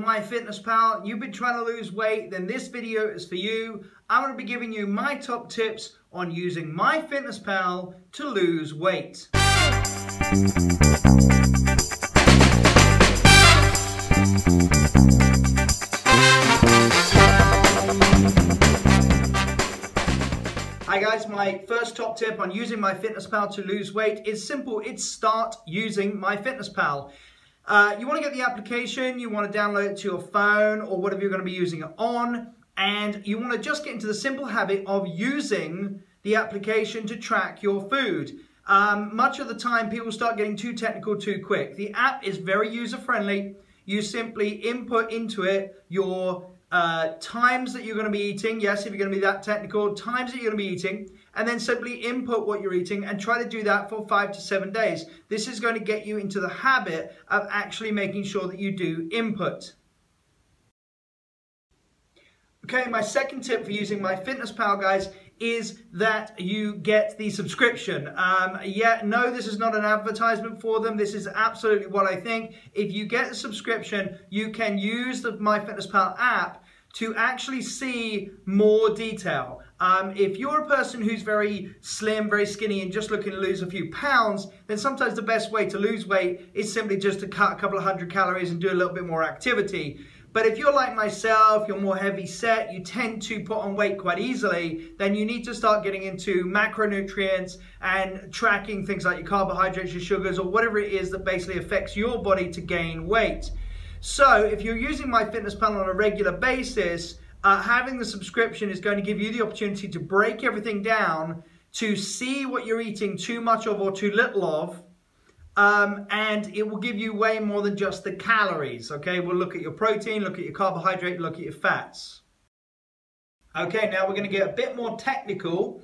MyFitnessPal, you've been trying to lose weight, then this video is for you. I'm going to be giving you my top tips on using MyFitnessPal to lose weight. Hi guys, my first top tip on using MyFitnessPal to lose weight is simple. It's start using MyFitnessPal. You want to get the application, you want to download it to your phone or whatever you're going to be using it on, and you want to just get into the simple habit of using the application to track your food. Much of the time people start getting too technical too quick. The app is very user-friendly. You simply input into it your times that you're going to be eating, yes, if you're going to be that technical, times that you're going to be eating, and then simply input what you're eating and try to do that for 5 to 7 days. This is going to get you into the habit of actually making sure that you do input. Okay, my second tip for using MyFitnessPal, guys, is that you get the subscription. No, this is not an advertisement for them. This is absolutely what I think. If you get a subscription, you can use the MyFitnessPal app to actually see more detail. If you're a person who's very slim, very skinny, and just looking to lose a few pounds, then sometimes the best way to lose weight is simply just to cut a couple of 100 calories and do a little bit more activity. But if you're like myself, you're more heavy set, you tend to put on weight quite easily, then you need to start getting into macronutrients and tracking things like your carbohydrates, your sugars, or whatever it is that basically affects your body to gain weight. So if you're using MyFitnessPal on a regular basis, having the subscription is going to give you the opportunity to break everything down, to see what you're eating too much of or too little of, and it will give you way more than just the calories. Okay, we'll look at your protein, look at your carbohydrate, look at your fats. Okay, now we're going to get a bit more technical.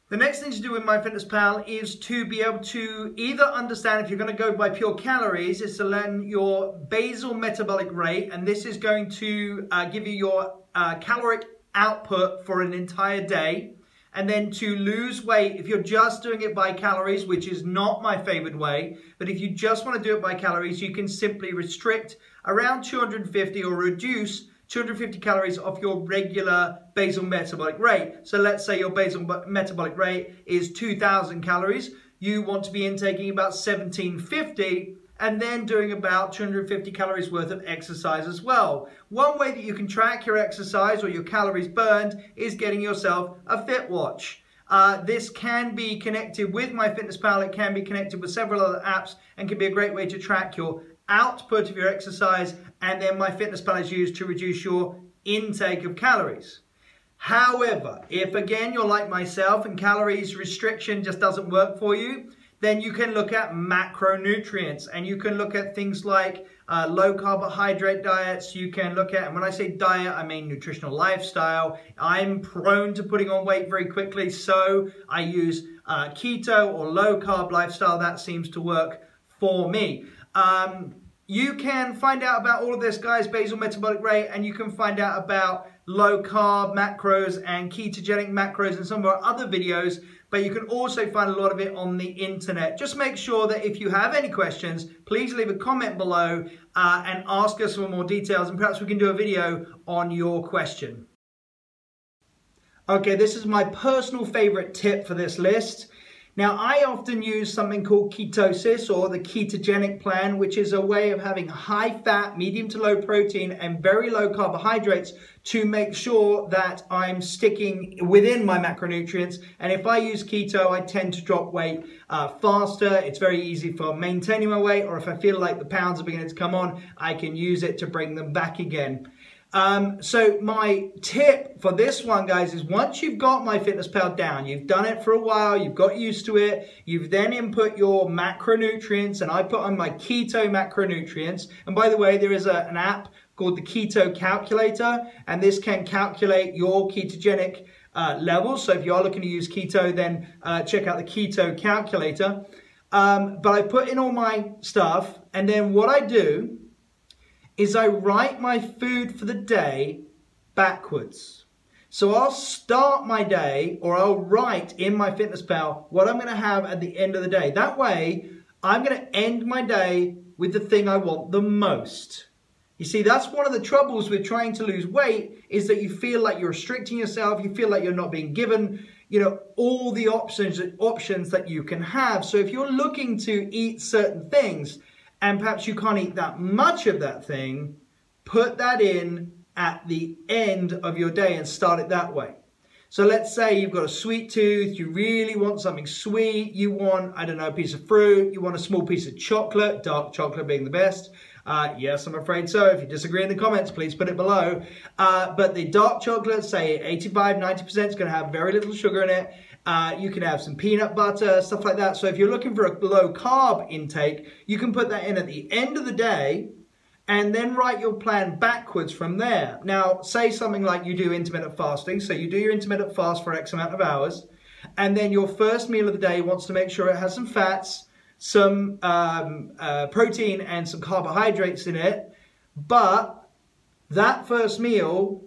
The next thing to do with MyFitnessPal is to be able to either understand, if you're going to go by pure calories, is to learn your basal metabolic rate, and this is going to give you your caloric output for an entire day. And then to lose weight, if you're just doing it by calories, which is not my favorite way, but if you just want to do it by calories, you can simply restrict around 250 or reduce 250 calories off your regular basal metabolic rate. So let's say your basal metabolic rate is 2,000 calories. You want to be intaking about 1,750 and then doing about 250 calories worth of exercise as well. One way that you can track your exercise or your calories burned is getting yourself a Fit Watch. This can be connected with MyFitnessPal. It can be connected with several other apps and can be a great way to track your output of your exercise, and then MyFitnessPal is used to reduce your intake of calories. However, if again you're like myself and calories restriction just doesn't work for you, then you can look at macronutrients, and you can look at things like low carbohydrate diets. You can look at, and when I say diet, I mean nutritional lifestyle. I'm prone to putting on weight very quickly, so I use keto or low carb lifestyle. That seems to work for me. You can find out about all of this, guys, basal metabolic rate, and you can find out about low carb macros and ketogenic macros in some of our other videos, but you can also find a lot of it on the internet. Just make sure that if you have any questions, please leave a comment below and ask us for more details, and perhaps we can do a video on your question. Okay, this is my personal favorite tip for this list. Now, I often use something called ketosis, or the ketogenic plan, which is a way of having high fat, medium to low protein, and very low carbohydrates to make sure that I'm sticking within my macronutrients. And if I use keto, I tend to drop weight faster. It's very easy for maintaining my weight, or if I feel like the pounds are beginning to come on, I can use it to bring them back again. So my tip for this one, guys, is once you've got MyFitnessPal down, you've done it for a while, you've got used to it, you've then input your macronutrients, and I put on my keto macronutrients. And by the way, there is an app called the Keto Calculator, and this can calculate your ketogenic levels. So if you are looking to use keto, then check out the Keto Calculator. But I put in all my stuff, and then what I do is I write my food for the day backwards. So I'll start my day, or I'll write in MyFitnessPal what I'm going to have at the end of the day. That way, I'm going to end my day with the thing I want the most. You see, that's one of the troubles with trying to lose weight, is that you feel like you're restricting yourself. You feel like you're not being given, all the options that you can have. So if you're looking to eat certain things and perhaps you can't eat that much of that thing, put that in at the end of your day and start it that way. So let's say you've got a sweet tooth, you really want something sweet, you want, I don't know, a piece of fruit, you want a small piece of chocolate, dark chocolate being the best. Yes, I'm afraid so. If you disagree in the comments, please put it below. But the dark chocolate, say 85, 90% is going to have very little sugar in it. You can have some peanut butter, stuff like that. So if you're looking for a low carb intake, you can put that in at the end of the day and then write your plan backwards from there. Now, say something like you do intermittent fasting. So you do your intermittent fast for X amount of hours. And then your first meal of the day wants to make sure it has some fats, some protein and some carbohydrates in it, but that first meal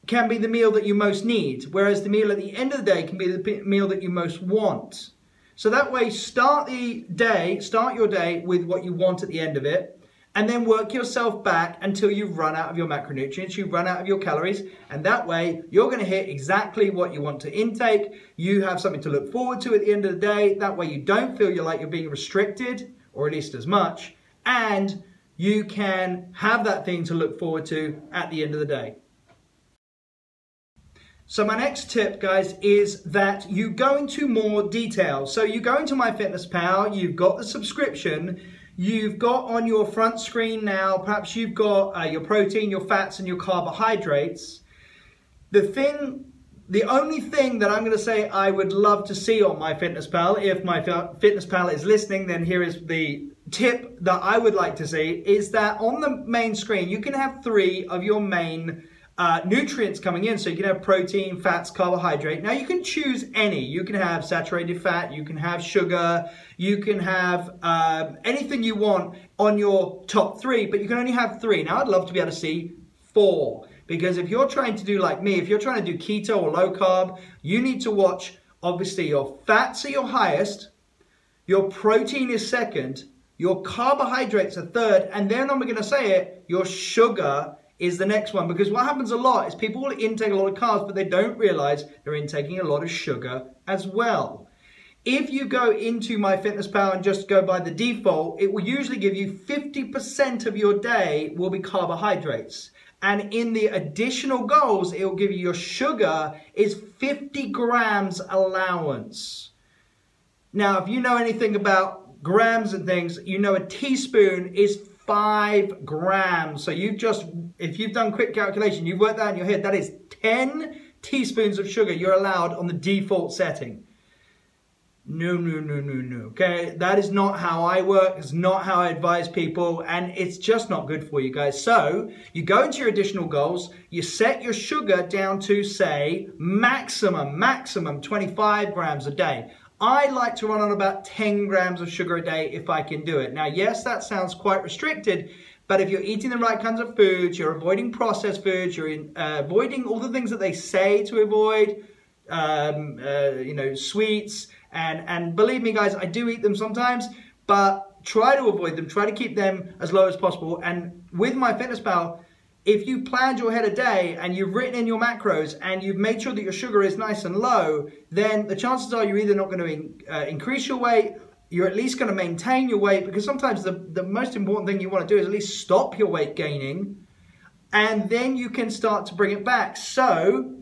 can be the meal that you most need, whereas the meal at the end of the day can be the meal that you most want. So that way, start your day with what you want at the end of it, and then work yourself back until you've run out of your macronutrients, you've run out of your calories, and that way you're going to hit exactly what you want to intake. You have something to look forward to at the end of the day. That way you don't feel you're being restricted, or at least as much, and you can have that thing to look forward to at the end of the day. So my next tip, guys, is that you go into more detail. So you go into MyFitnessPal, you've got the subscription, you've got on your front screen now, perhaps you've got your protein, your fats, and your carbohydrates. The only thing that I'm going to say I would love to see on MyFitnessPal, if MyFitnessPal is listening, then here is the tip that I would like to see, is that on the main screen, you can have 3 of your main nutrients coming in. So you can have protein, fats, carbohydrate. Now you can choose any. You can have saturated fat, you can have sugar, you can have anything you want on your top 3, but you can only have 3. Now I'd love to be able to see 4, because if you're trying to do like me, if you're trying to do keto or low carb, you need to watch, obviously, your fats are your highest, your protein is second, your carbohydrates are third, and then I'm going to say it, your sugar is the next one. Because what happens a lot is people will intake a lot of carbs, but they don't realize they're intaking a lot of sugar as well. If you go into MyFitnessPal and just go by the default, it will usually give you 50% of your day will be carbohydrates. And in the additional goals, it will give you your sugar is 50 grams allowance. Now, if you know anything about grams and things, you know a teaspoon is 5 grams. So if you've done quick calculation, you've worked that in your head, that is 10 teaspoons of sugar you're allowed on the default setting. No. Okay, that is not how I work. It's not how I advise people, and it's just not good for you guys. So you go into your additional goals, you set your sugar down to, say, maximum 25 grams a day. I like to run on about 10 grams of sugar a day if I can do it. Now, yes, that sounds quite restricted, but if you're eating the right kinds of foods, you're avoiding processed foods, you're avoiding all the things that they say to avoid, sweets, and believe me, guys, I do eat them sometimes, but try to avoid them, try to keep them as low as possible. And with MyFitnessPal, if you planned your head a day and you've written in your macros and you've made sure that your sugar is nice and low, then the chances are you're either not going to increase your weight, you're at least going to maintain your weight, because sometimes the most important thing you want to do is at least stop your weight gaining, and then you can start to bring it back. So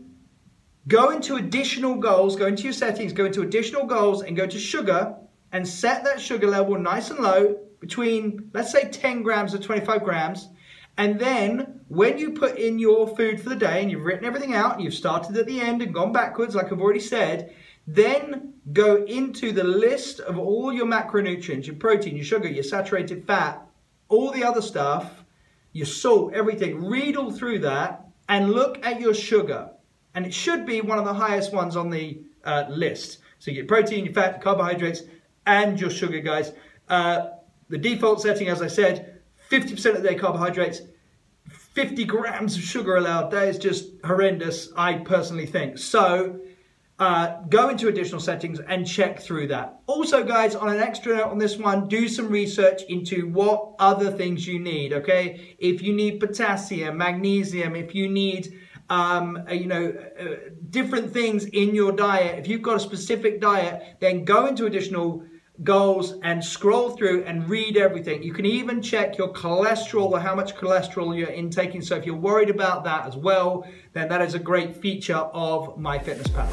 go into additional goals, go into your settings, go into additional goals and go to sugar and set that sugar level nice and low between, let's say, 10 grams or 25 grams. And then when you put in your food for the day and you've written everything out and you've started at the end and gone backwards, like I've already said, then go into the list of all your macronutrients, your protein, your sugar, your saturated fat, all the other stuff, your salt, everything. Read all through that and look at your sugar. And it should be one of the highest ones on the list. So you get protein, your fat, carbohydrates, and your sugar, guys. The default setting, as I said, 50% of the day carbohydrates, 50 grams of sugar allowed. That is just horrendous, I personally think. So go into additional settings and check through that. Also, guys, on an extra note on this one, do some research into what other things you need, okay? If you need potassium, magnesium, if you need different things in your diet, if you've got a specific diet, then go into additional goals and scroll through and read everything. You can even check your cholesterol or how much cholesterol you're intaking. So if you're worried about that as well, then that is a great feature of MyFitnessPal.